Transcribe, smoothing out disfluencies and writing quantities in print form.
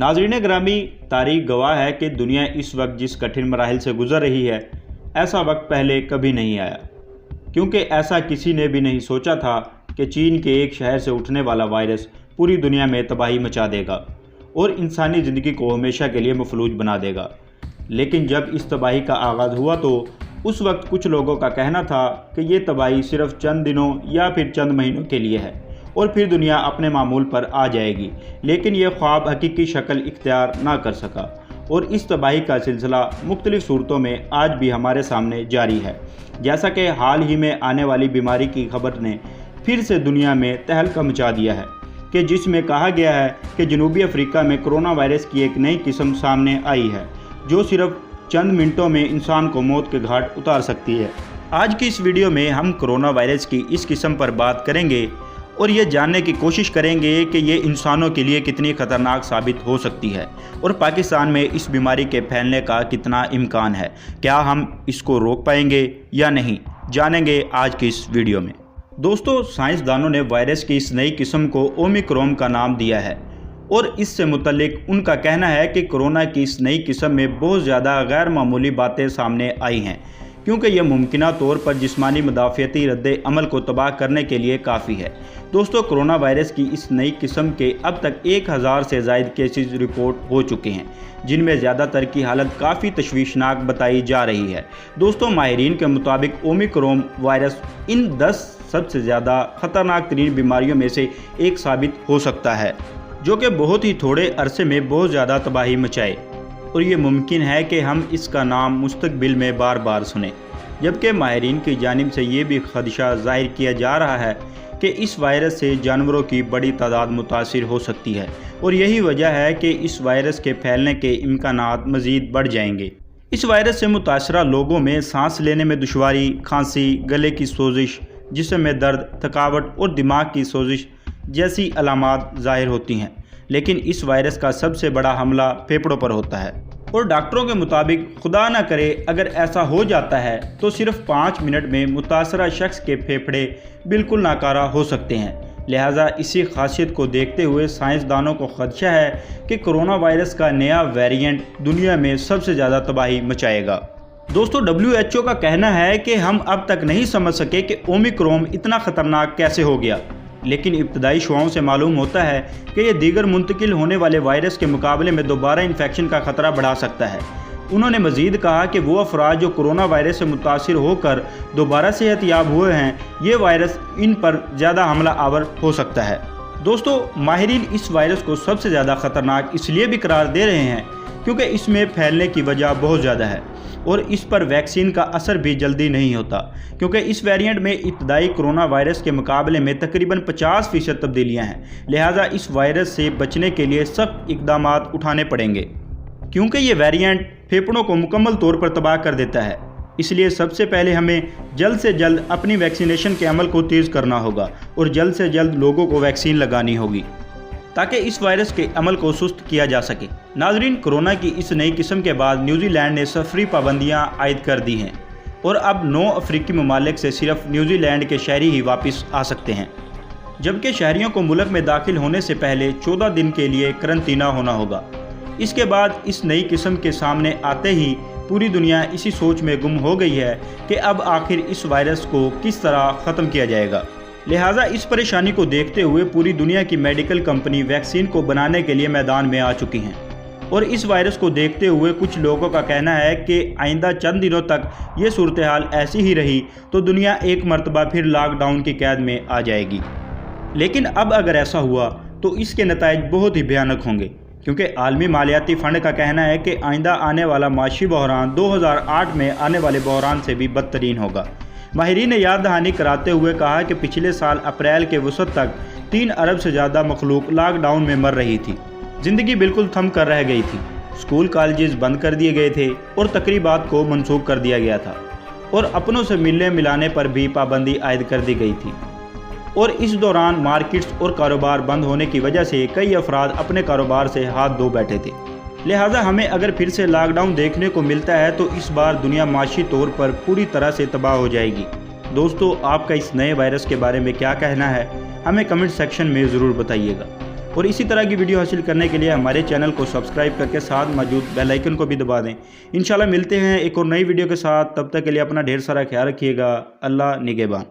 नाज़रीन ग्रामी, तारीख गवाह है कि दुनिया इस वक्त जिस कठिन मराहिल से गुजर रही है, ऐसा वक्त पहले कभी नहीं आया, क्योंकि ऐसा किसी ने भी नहीं सोचा था कि चीन के एक शहर से उठने वाला वायरस पूरी दुनिया में तबाही मचा देगा और इंसानी ज़िंदगी को हमेशा के लिए मफलूज बना देगा। लेकिन जब इस तबाही का आगाज़ हुआ तो उस वक्त कुछ लोगों का कहना था कि ये तबाही सिर्फ चंद दिनों या फिर चंद महीनों के लिए है और फिर दुनिया अपने मामूल पर आ जाएगी। लेकिन यह ख्वाब हकीकी शक्ल इख्तियार ना कर सका और इस तबाही का सिलसिला मुख्तलिफ़ सूरतों में आज भी हमारे सामने जारी है। जैसा कि हाल ही में आने वाली बीमारी की खबर ने फिर से दुनिया में तहलका मचा दिया है कि जिसमें कहा गया है कि जनूबी अफ्रीका में कोरोना वायरस की एक नई किस्म सामने आई है जो सिर्फ चंद मिनटों में इंसान को मौत के घाट उतार सकती है। आज की इस वीडियो में हम कोरोना वायरस की इस किस्म पर बात करेंगे और ये जानने की कोशिश करेंगे कि ये इंसानों के लिए कितनी ख़तरनाक साबित हो सकती है और पाकिस्तान में इस बीमारी के फैलने का कितना इम्कान है। क्या हम इसको रोक पाएंगे या नहीं, जानेंगे आज की इस वीडियो में। दोस्तों, साइंसदानों ने वायरस की इस नई किस्म को ओमिक्रॉन का नाम दिया है और इससे मुतल्लिक उनका कहना है कि कोरोना की इस नई किस्म में बहुत ज़्यादा गैर मामूली बातें सामने आई हैं, क्योंकि यह मुमकिना तौर पर जिस्मानी मदाफ़ियती रद्द अमल को तबाह करने के लिए काफ़ी है। दोस्तों, कोरोना वायरस की इस नई किस्म के अब तक 1000 से ज़ायद केसेस रिपोर्ट हो चुके हैं, जिनमें ज़्यादातर की हालत काफ़ी तशवीशनाक बताई जा रही है। दोस्तों, माहिरीन के मुताबिक ओमिक्रॉन वायरस इन 10 सबसे ज़्यादा ख़तरनाक तरीन बीमारियों में से एक साबित हो सकता है, जो कि बहुत ही थोड़े अरसे में बहुत ज़्यादा तबाही मचाए और ये मुमकिन है कि हम इसका नाम मुस्तकबिल में बार बार सुने। जबकि माहिरीन की जानिब से ये भी खदशा ज़ाहिर किया जा रहा है कि इस वायरस से जानवरों की बड़ी तादाद मुतासिर हो सकती है और यही वजह है कि इस वायरस के फैलने के इम्कानात मज़ीद बढ़ जाएंगे। इस वायरस से मुतासरा लोगों में सांस लेने में दुश्वारी, खांसी, गले की सोजिश, जिस्म में दर्द, थकावट और दिमाग की सोजिश जैसी अलामात ज़ाहिर होती हैं। लेकिन इस वायरस का सबसे बड़ा हमला फेफड़ों पर होता है और डॉक्टरों के मुताबिक खुदा न करे अगर ऐसा हो जाता है तो सिर्फ 5 मिनट में मुतासरा शख्स के फेफड़े बिल्कुल नाकारा हो सकते हैं। लिहाजा इसी खासियत को देखते हुए साइंसदानों को खदशा है कि कोरोना वायरस का नया वेरिएंट दुनिया में सबसे ज़्यादा तबाही मचाएगा। दोस्तों, WHO का कहना है कि हम अब तक नहीं समझ सके कि ओमिक्रॉन इतना ख़तरनाक कैसे हो गया, लेकिन इब्तदाई शुआओं से मालूम होता है कि यह दीगर मुंतकिल होने वाले वायरस के मुकाबले में दोबारा इन्फेक्शन का ख़तरा बढ़ा सकता है। उन्होंने मज़ीद कहा कि वो अफराद जो कोरोना वायरस से मुतासिर होकर दोबारा सेहतयाब हुए हैं, ये वायरस इन पर ज़्यादा हमला आवर हो सकता है। दोस्तों, माहिरीन इस वायरस को सबसे ज़्यादा ख़तरनाक इसलिए भी करार दे रहे हैं क्योंकि इसमें फैलने की वजह बहुत ज़्यादा है और इस पर वैक्सीन का असर भी जल्दी नहीं होता, क्योंकि इस वेरिएंट में इब्तदाई कोरोना वायरस के मुकाबले में तकरीबन 50% तब्दीलियां हैं। लिहाजा इस वायरस से बचने के लिए सख्त इकदाम उठाने पड़ेंगे, क्योंकि ये वेरिएंट फेफड़ों को मुकम्मल तौर पर तबाह कर देता है। इसलिए सबसे पहले हमें जल्द से जल्द अपनी वैक्सीनेशन के अमल को तेज़ करना होगा और जल्द से जल्द लोगों को वैक्सीन लगानी होगी ताकि इस वायरस के अमल को सुस्त किया जा सके। नाज़रीन, कोरोना की इस नई किस्म के बाद न्यूजीलैंड ने सफरी पाबंदियां आयद कर दी हैं और अब 9 अफ्रीकी ममालिक से सिर्फ न्यूजीलैंड के शहरी ही वापस आ सकते हैं, जबकि शहरियों को मुल्क में दाखिल होने से पहले 14 दिन के लिए करंतना होना होगा। इसके बाद इस नई किस्म के सामने आते ही पूरी दुनिया इसी सोच में गुम हो गई है कि अब आखिर इस वायरस को किस तरह ख़त्म किया जाएगा। लिहाजा इस परेशानी को देखते हुए पूरी दुनिया की मेडिकल कंपनी वैक्सीन को बनाने के लिए मैदान में आ चुकी हैं और इस वायरस को देखते हुए कुछ लोगों का कहना है कि आइंदा चंद दिनों तक ये सूरत हाल ऐसी ही रही तो दुनिया एक मरतबा फिर लॉकडाउन की कैद में आ जाएगी। लेकिन अब अगर ऐसा हुआ तो इसके नताइज बहुत ही भयानक होंगे, क्योंकि आलमी मालियाती फ़ंड का कहना है कि आइंदा आने वाला माशी बहरान 2008 में आने वाले बहरान से भी बदतरीन होगा। माहिरीन ने याद दहानी कराते हुए कहा कि पिछले साल अप्रैल के वसत तक 3 अरब से ज़्यादा मखलूक लॉकडाउन में मर रही थी। ज़िंदगी बिल्कुल थम कर रह गई थी, स्कूल कॉलेजेस बंद कर दिए गए थे और तकरीबात को मनसूख कर दिया गया था और अपनों से मिलने मिलाने पर भी पाबंदी आयद कर दी गई थी। और इस दौरान मार्केट्स और कारोबार बंद होने की वजह से कई अफराद अपने कारोबार से हाथ धो बैठे थे। लिहाजा हमें अगर फिर से लॉकडाउन देखने को मिलता है तो इस बार दुनिया माशी तौर पर पूरी तरह से तबाह हो जाएगी। दोस्तों, आपका इस नए वायरस के बारे में क्या कहना है, हमें कमेंट सेक्शन में ज़रूर बताइएगा। اور اسی طرح کی ویڈیو حاصل کرنے کے لیے ہمارے چینل کو سبسکرائب کر کے ساتھ موجود بیل آئیکن کو بھی دبا دیں۔ انشاءاللہ ملتے ہیں ایک اور نئی ویڈیو کے ساتھ، تب تک کے لیے اپنا ڈھیر سارا خیال رکھیے گا۔ اللہ نگہبان۔